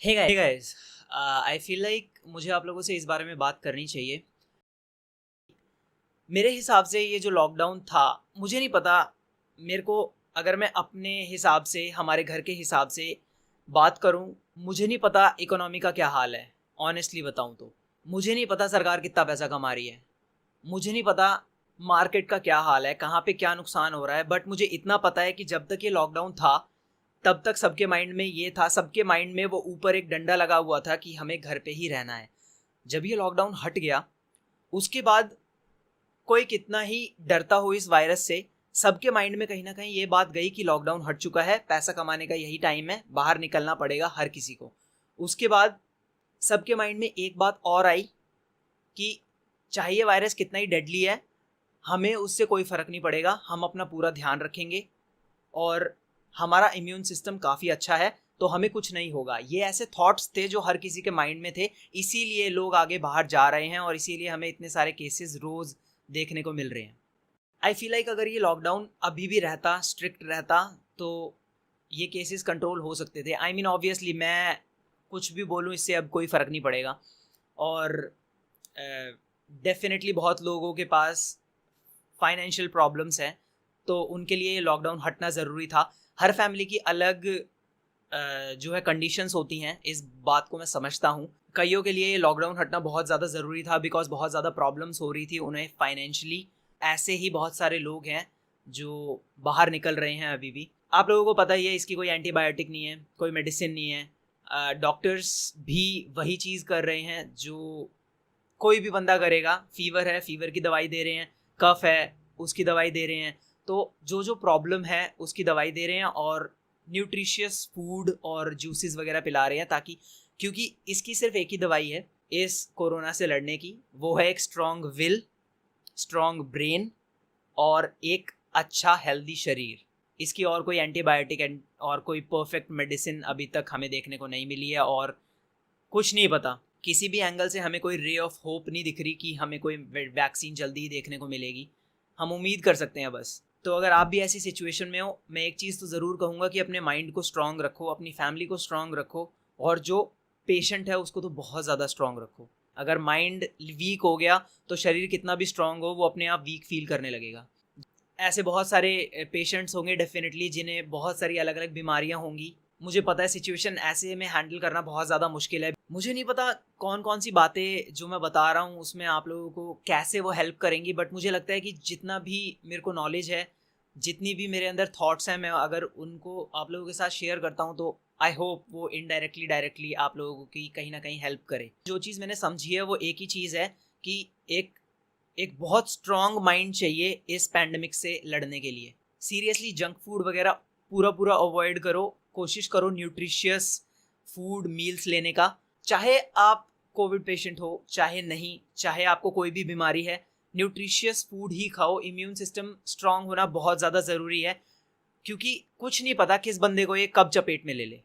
Hey guys, I feel like मुझे आप लोगों से इस बारे में बात करनी चाहिए। मेरे हिसाब से ये जो लॉकडाउन था, मुझे नहीं पता। मेरे को अगर मैं अपने हिसाब से, हमारे घर के हिसाब से बात करूं, मुझे नहीं पता इकोनॉमी का क्या हाल है। ऑनेस्टली बताऊं तो मुझे नहीं पता सरकार कितना पैसा कमा रही है। मुझे नहीं पता मार्केट का क्या हाल है, कहाँ पे क्या नुकसान हो रहा है। बट मुझे इतना पता है कि जब तक ये लॉकडाउन था तब तक सबके माइंड में ये था, सबके माइंड में वो ऊपर एक डंडा लगा हुआ था कि हमें घर पे ही रहना है। जब ये लॉकडाउन हट गया उसके बाद कोई कितना ही डरता हो इस वायरस से, सबके माइंड में कहीं ना कहीं ये बात गई कि लॉकडाउन हट चुका है, पैसा कमाने का यही टाइम है, बाहर निकलना पड़ेगा हर किसी को। उसके बाद सबके माइंड में एक बात और आई कि चाहे ये वायरस कितना ही डेडली है, हमें उससे कोई फर्क नहीं पड़ेगा, हम अपना पूरा ध्यान रखेंगे और हमारा इम्यून सिस्टम काफ़ी अच्छा है तो हमें कुछ नहीं होगा। ये ऐसे थॉट्स थे जो हर किसी के माइंड में थे, इसीलिए लोग आगे बाहर जा रहे हैं और इसीलिए हमें इतने सारे केसेस रोज़ देखने को मिल रहे हैं। आई फील लाइक अगर ये लॉकडाउन अभी भी रहता, स्ट्रिक्ट रहता, तो ये केसेस कंट्रोल हो सकते थे। आई मीन ऑब्वियसली मैं कुछ भी बोलूँ इससे अब कोई फ़र्क नहीं पड़ेगा। और डेफिनेटली बहुत लोगों के पास फाइनेंशियल प्रॉब्लम्स हैं, तो उनके लिए लॉकडाउन हटना ज़रूरी था। हर फैमिली की अलग जो है कंडीशंस होती हैं, इस बात को मैं समझता हूँ। कईयों के लिए लॉकडाउन हटना बहुत ज़्यादा ज़रूरी था बिकॉज बहुत ज़्यादा प्रॉब्लम्स हो रही थी उन्हें फाइनेंशियली। ऐसे ही बहुत सारे लोग हैं जो बाहर निकल रहे हैं अभी भी। आप लोगों को पता ही है इसकी कोई एंटीबायोटिक नहीं है, कोई मेडिसिन नहीं है। डॉक्टर्स भी वही चीज़ कर रहे हैं जो कोई भी बंदा करेगा। फीवर है, फीवर की दवाई दे रहे हैं, कफ है उसकी दवाई दे रहे हैं। तो जो जो प्रॉब्लम है उसकी दवाई दे रहे हैं और न्यूट्रिशियस फूड और जूसेस वगैरह पिला रहे हैं, ताकि, क्योंकि इसकी सिर्फ एक ही दवाई है इस कोरोना से लड़ने की, वो है एक स्ट्रॉन्ग विल, स्ट्रॉन्ग ब्रेन और एक अच्छा हेल्दी शरीर। इसकी और कोई एंटीबायोटिक और कोई परफेक्ट मेडिसिन अभी तक हमें देखने को नहीं मिली है और कुछ नहीं पता। किसी भी एंगल से हमें कोई रे ऑफ होप नहीं दिख रही कि हमें कोई वैक्सीन जल्दी ही देखने को मिलेगी। हम उम्मीद कर सकते हैं बस। तो अगर आप भी ऐसी सिचुएशन में हो, मैं एक चीज़ तो ज़रूर कहूँगा कि अपने माइंड को स्ट्रांग रखो, अपनी फैमिली को स्ट्रांग रखो और जो पेशेंट है उसको तो बहुत ज़्यादा स्ट्रांग रखो। अगर माइंड वीक हो गया तो शरीर कितना भी स्ट्रांग हो वो अपने आप वीक फील करने लगेगा। ऐसे बहुत सारे पेशेंट्स होंगे डेफिनेटली जिन्हें बहुत सारी अलग अलग बीमारियां होंगी। मुझे पता है सिचुएशन ऐसे में हैंडल करना बहुत ज़्यादा मुश्किल है। मुझे नहीं पता कौन कौन सी बातें जो मैं बता रहा हूँ उसमें आप लोगों को कैसे वो हेल्प करेंगी, बट मुझे लगता है कि जितना भी मेरे को नॉलेज है, जितनी भी मेरे अंदर थॉट्स हैं, मैं अगर उनको आप लोगों के साथ शेयर करता हूँ तो आई होप वो इनडायरेक्टली डायरेक्टली आप लोगों की कहीं ना कहीं हेल्प करे। जो चीज़ मैंने समझी है वो एक ही चीज़ है कि एक एक बहुत स्ट्रॉन्ग माइंड चाहिए इस पैंडमिक से लड़ने के लिए। सीरियसली जंक फूड वगैरह पूरा पूरा अवॉइड करो, कोशिश करो न्यूट्रिशियस फूड मील्स लेने का। चाहे आप कोविड पेशेंट हो चाहे नहीं, चाहे आपको कोई भी बीमारी है, न्यूट्रिशियस फूड ही खाओ। इम्यून सिस्टम स्ट्रांग होना बहुत ज़्यादा ज़रूरी है, क्योंकि कुछ नहीं पता किस बंदे को ये कब चपेट में ले ले।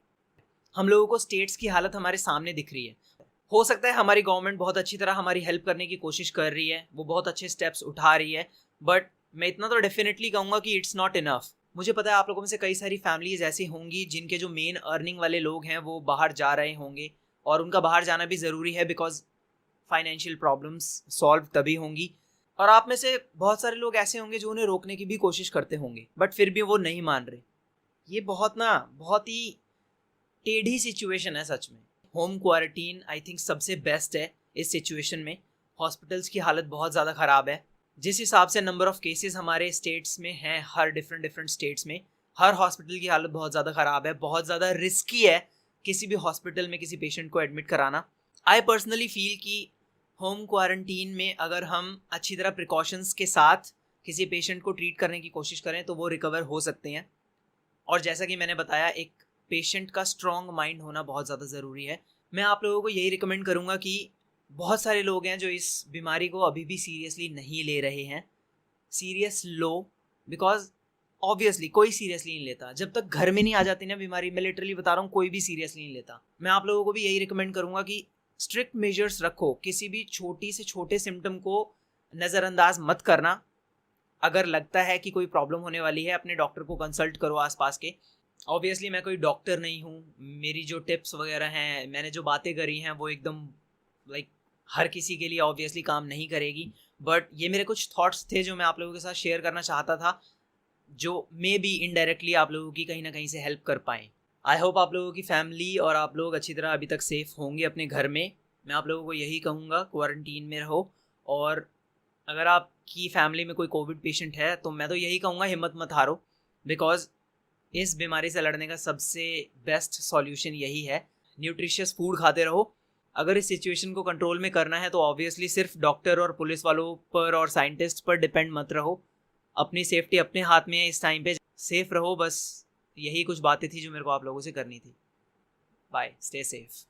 हम लोगों को स्टेट्स की हालत हमारे सामने दिख रही है। हो सकता है हमारी गवर्नमेंट बहुत अच्छी तरह हमारी हेल्प करने की कोशिश कर रही है, वो बहुत अच्छे स्टेप्स उठा रही है, बट मैं इतना तो डेफिनेटली कहूँगा कि इट्स नॉट इनफ। मुझे पता है आप लोगों में से कई सारी फैमिलीज ऐसी होंगी जिनके जो मेन अर्निंग वाले लोग हैं वो बाहर जा रहे होंगे, और उनका बाहर जाना भी ज़रूरी है बिकॉज फाइनेंशियल प्रॉब्लम्स सॉल्व तभी होंगी। और आप में से बहुत सारे लोग ऐसे होंगे जो उन्हें रोकने की भी कोशिश करते होंगे बट फिर भी वो नहीं मान रहे। ये बहुत ही टेढ़ी सिचुएशन है सच में। होम क्वारंटीन आई थिंक सबसे बेस्ट है इस सिचुएशन में। हॉस्पिटल्स की हालत बहुत ज़्यादा ख़राब है। जिस हिसाब से नंबर ऑफ़ केसेस हमारे स्टेट्स में हैं, हर डिफरेंट डिफरेंट स्टेट्स में हर हॉस्पिटल की हालत बहुत ज़्यादा ख़राब है। बहुत ज़्यादा रिस्की है किसी भी हॉस्पिटल में किसी पेशेंट को एडमिट कराना। आई पर्सनली फील कि होम क्वारंटीन में अगर हम अच्छी तरह प्रिकॉशंस के साथ किसी पेशेंट को ट्रीट करने की कोशिश करें तो वो रिकवर हो सकते हैं। और जैसा कि मैंने बताया, एक पेशेंट का स्ट्रॉन्ग माइंड होना बहुत ज़्यादा ज़रूरी है। मैं आप लोगों को यही रिकमेंड करूँगा कि बहुत सारे लोग हैं जो इस बीमारी को अभी भी सीरियसली नहीं ले रहे हैं। सीरियस लो, बिकॉज ऑब्वियसली कोई सीरियसली नहीं लेता जब तक घर में नहीं आ जाती ना बीमारी। मैं लिटरली बता रहा हूँ, कोई भी सीरियसली नहीं लेता। मैं आप लोगों को भी यही रिकमेंड करूँगा कि स्ट्रिक्ट मेजर्स रखो, किसी भी छोटी से छोटे सिम्टम को नज़रअंदाज मत करना। अगर लगता है कि कोई प्रॉब्लम होने वाली है अपने डॉक्टर को कंसल्ट करो आसपास के। ऑब्वियसली मैं कोई डॉक्टर नहीं हूँ, मेरी जो टिप्स वगैरह हैं, मैंने जो बातें करी हैं वो एकदम लाइक हर किसी के लिए ऑब्वियसली काम नहीं करेगी, बट ये मेरे कुछ थॉट्स थे जो मैं आप लोगों के साथ शेयर करना चाहता था, जो मे बी इनडायरेक्टली आप लोगों की कहीं ना कहीं से हेल्प कर पाएँ। आई होप आप लोगों की फैमिली और आप लोग अच्छी तरह अभी तक सेफ होंगे अपने घर में। मैं आप लोगों को यही कहूँगा, क्वारंटीन में रहो। और अगर आपकी फैमिली में कोई कोविड पेशेंट है तो मैं तो यही कहूँगा, हिम्मत मत हारो, बिकॉज इस बीमारी से लड़ने का सबसे बेस्ट सॉल्यूशन यही है। न्यूट्रिशियस फूड खाते रहो। अगर इस सिचुएशन को कंट्रोल में करना है तो ऑब्वियसली सिर्फ डॉक्टर और पुलिस वालों पर और साइंटिस्ट पर डिपेंड मत रहो। अपनी सेफ्टी अपने हाथ में है इस टाइम पे, सेफ रहो बस। यही कुछ बातें थी जो मेरे को आप लोगों से करनी थी। Bye, stay safe.